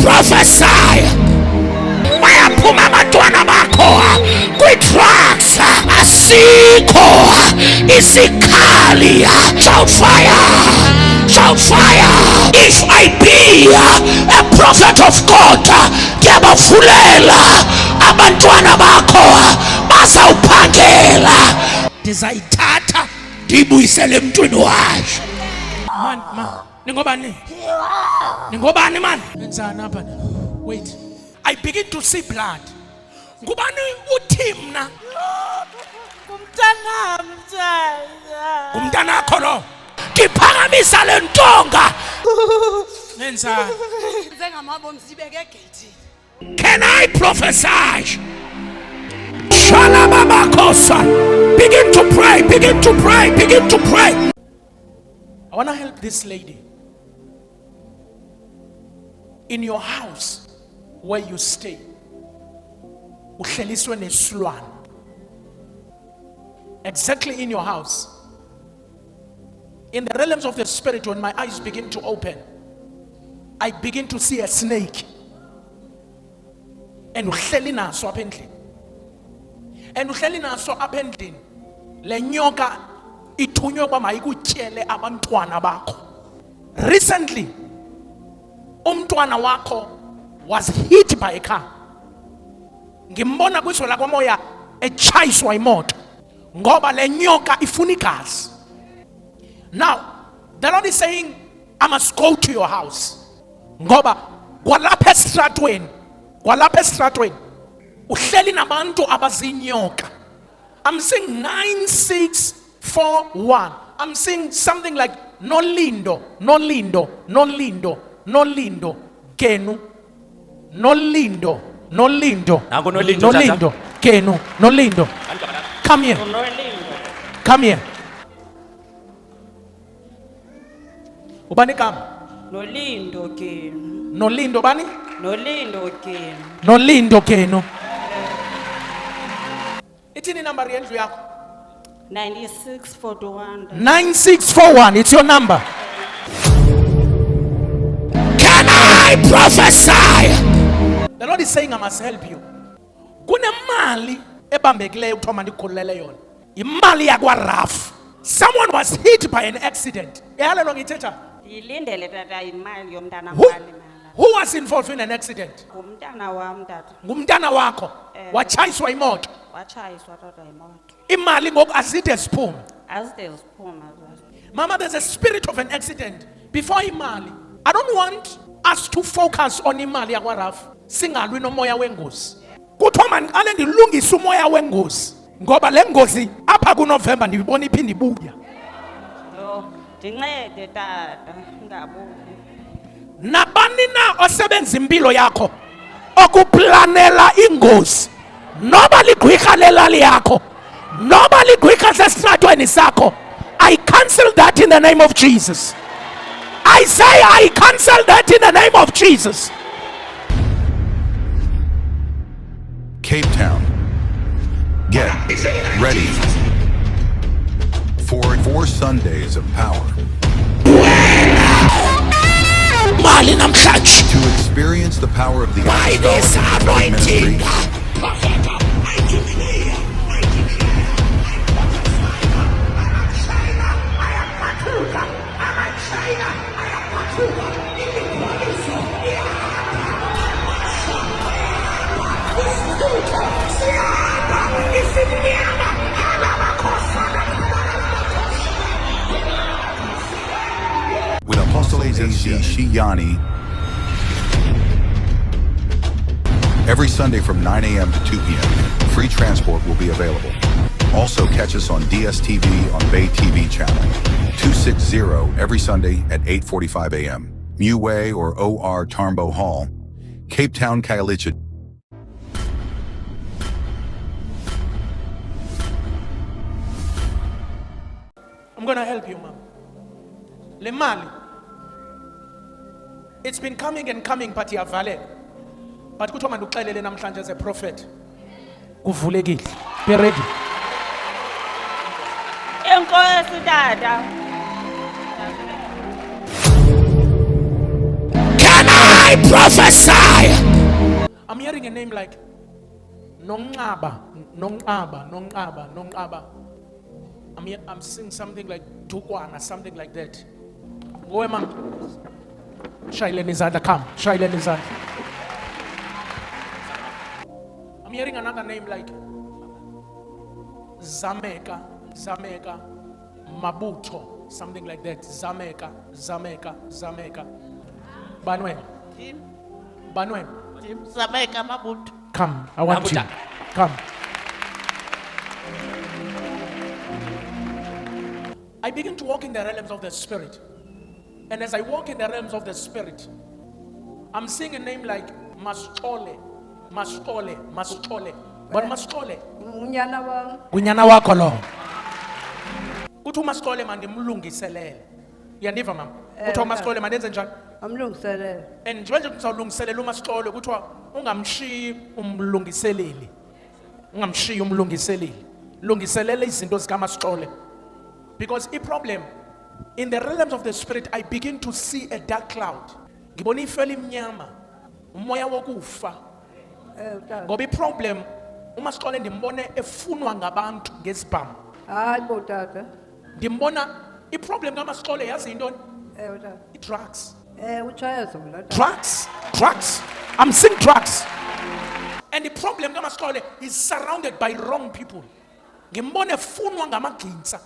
prophesy bayaphuma abantwana bakho kwi-drugs, asikho isikhali. Shout fire, shout fire. If I be a prophet of God, ndiyabavulela abantwana bakho bazawuphangela, ndizayithatha ndiyibuyisele emntwini wayo. Man, ningobani man? Enzani apha? Wait, I begin to see blood. Ngubani uthi mna? Umntana wakho lo. Ngiphakamisa le ntonga. Enzani? Njengamabo msibeke egate. Can I prophesy? Shalababakosa. Begin to pray, begin to pray, begin to pray. I want to help this lady. In your house where you stay, uhleliswe nesilwane. Exactly in your house. In the realms of the spirit, when my eyes begin to open, I begin to see a snake. And uhleli naso apha endlini. And uhleli naso apha endlini. Le nyoka ithunywe ukuba mayikutyele abantwana bakho. Recently, umntwana wakho was hit by a car. Ngimbona kwiswe lakwamoya etshayiswa imoto ngoba le nyoka ifuna igazi. Now, the Lord is saying, I must go to your house. Ngoba kwalapha estratweni uhleli nabantu abazinyoka. I'm seeing 9641. I'm seeing something like Nolindo, Kenu, Nolindo, Kenu, Nolindo. Come here. Come here. Ubani kam? Nolindo Kenu. Nolindo bani? Nolindo Kenu. Nolindo Kenu. Itini number yendlu yakho? 9641. 9641. It's your number. Can I prophesy? The Lord is saying I must help you. Kunemali ebambekileyo kuthiwa mandikhululele yona. Imali yakwa Raf. Someone was hit by an accident. Ehalelo ngithetha. Yilindele tata imali yomntana Who, wami mala. who was involved in an accident? Ngumntana wami tata. Ngumntana wakho. Watshayiswa imoto. Watshayiswa tata imoto. Imali ngoku azide ziphume. Azide ziphuma zazo. Mama, there's a spirit of an accident before imali. I don't want us to focus on imali yakwa Raf. Singalwi nomoya wengozi. Kuthiwa mandiqale ndilungise umoya wengozi. Ngoba le ngozi apha kuNovember ndibona iphinde ibuya. Lo, ndincede tata, ngabuki. Nabani na osebenza impilo yakho okuplanela ingozi, noba ligwirha lelali yakho, noba ligwirha sesitratweni sakho, I cancel that in the name of Jesus. I say I cancel that in the name of Jesus. Cape Town, get ready for 4 Sundays of power. Mali namhlanje. To experience the power of the By this apostolic anointing. ministry, with Apostle A.Z. Shiyani, every Sunday from 9 a.m. to 2 p.m. Free transport will be available. Also catch us on DSTV on Bay TV channel 260 every Sunday at 8:45 a.m. Mew Way or OR Tarnbo Hall, Cape Town, Khayelitsha. I'm going to help you, ma'am. Le mali. It's been coming and coming, but iyavale. But kuthiwa manduxelele namhlanje as a prophet. Kuvulekile. Be ready. Enkosi tata. Can I I prophesy? I'm hearing a name like Nongaba. I'm seeing something like Tukwana, something like that. Go, ma'am. Shaila Nizada, come. Shaila Nizada. I'm hearing another name like Zameka, Mabuto, something like that. Zameka. Banwen. Zameka Mabuto. Come, I want you. Come. I begin to walk in the realms of the spirit. And as I walk in the realms of the spirit, I'm seeing a name like Mastole. But Mastole. Unyana wako lo. Kuthi Mastole manje mlungiselele. Uyandiva mama? Kuthi Mastole manje enze njani? Amlungiselele. And njengoba ngizawulungiselela uMastole kuthiwa ungamshiyi umlungiseleli. Ungamshiyi umlungiseleli. Lungiselela izinto zikaMastole. Because a problem in the realms of the spirit, I begin to see a dark cloud. Ngibona ifele imnyama. Umoya wokufa. Ngoba problem uMastole ndimbone efunwa ngabantu ngesibhamu. Hayi bo tata. Ndimbona iproblem kaMastole yazi intoni? Tata. Drugs. Uchaya zona. Drugs. I'm seeing drugs. And the problem kaMastole is surrounded by wrong people. Ngimbone efunwa ngamagqinsa.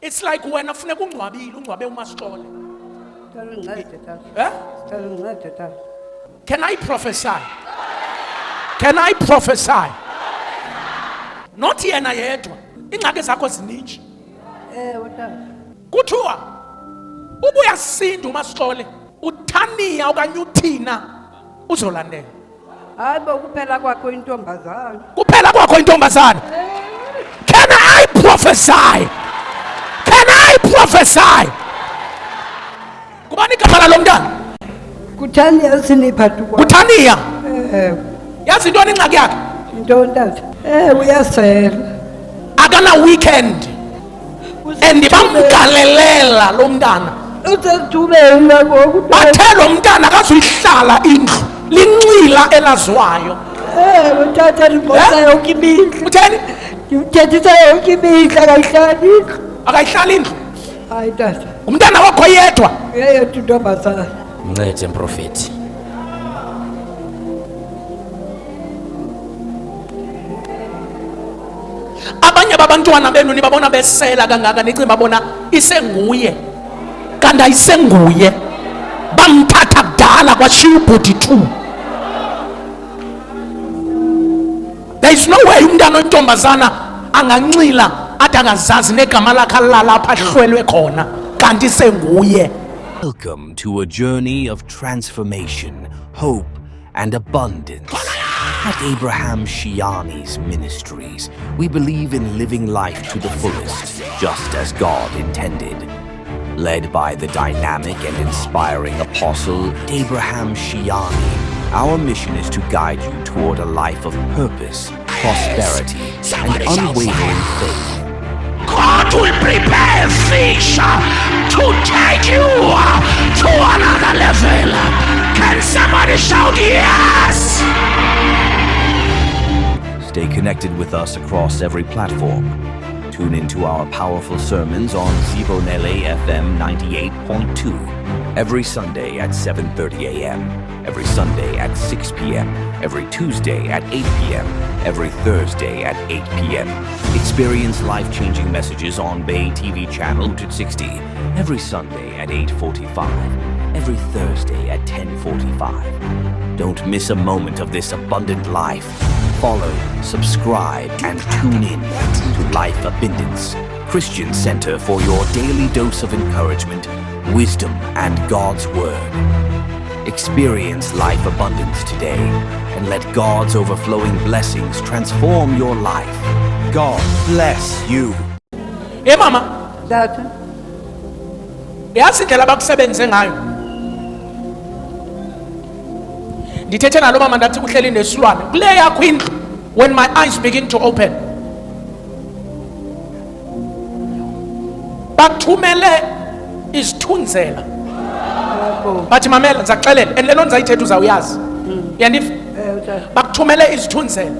It's like when afuneka ungcwabe uMastole. Can I prophesy? Not yena yedwa. Ingxaki zakho zininji. Kuthiwa ubuya sinda uMastole, uthaniya okanye uthina uzolandela. Hayi bo kuphela kwakho intombazana. Kuphela kwakho intombazana. Can I prophesy? Kubani igama lalo mntana? Kuthaniya siniphathu kwa. Kuthaniya. Yazi intoni ingxaki yakhe? Intoni tata? Uyasela. Akana weekend. And bamgalelela lo mntana. Uthethubela ngoku. Bathe lo mntana akazuyihlala indlu. Lincila elaziwayo. Uthatha libosa yonke imihla. Utheni? Uthethisa yonke imihla akayihlali indlu. Akayihlala indlu. Hayi tata. Umntana wakho yedwa. Yeyodwa intombazana. Mncede mprofeti. Abanye babantwana benu nibabona besela kangaka nicimba babona isenguye. Kanti ayisenguye. Bamthatha kudala kwashiya ubhuti 2. There is no way umntana ontombazana angancila athi angazazi negama lakhe lalapha ahlwelwe khona kanti senguye. Welcome to a journey of transformation, hope, and abundance. At Abraham Shiani's Ministries, we believe in living life to the fullest, just as God intended. Led by the dynamic and inspiring apostle Abraham Shiani, our mission is to guide you toward a life of purpose, prosperity, and unwavering faith. God will prepare a fish to take you to another level. Can somebody shout yes? Stay connected with us across every platform. Tune into our powerful sermons on Zibonele FM 98.2 every Sunday at 7:30 a.m., every Sunday at 6 p.m., every Tuesday at 8 p.m., every Thursday at 8 p.m. Experience life-changing messages on Bay TV channel 260 every Sunday at 8:45, every Thursday at 10:45. Don't miss a moment of this abundant life. Follow, subscribe, and tune in to Life Abundance, Christian Center for your daily dose of encouragement, wisdom, and God's Word. Experience life abundance today and let God's overflowing blessings transform your life. God bless you. Hey mama, Tata. yazi indlela abakusebenze ngayo. Ndithethe nalo mama ndathi kuhleli nesilwane. Kule yakho indlu when my eyes begin to open. Bathumele isithunzela. Ngiyabonga. bathi mamela ndizakuxelela and le nto ndizayithetha uzawuyazi uyandiva Utata. bakuthumele izithunzela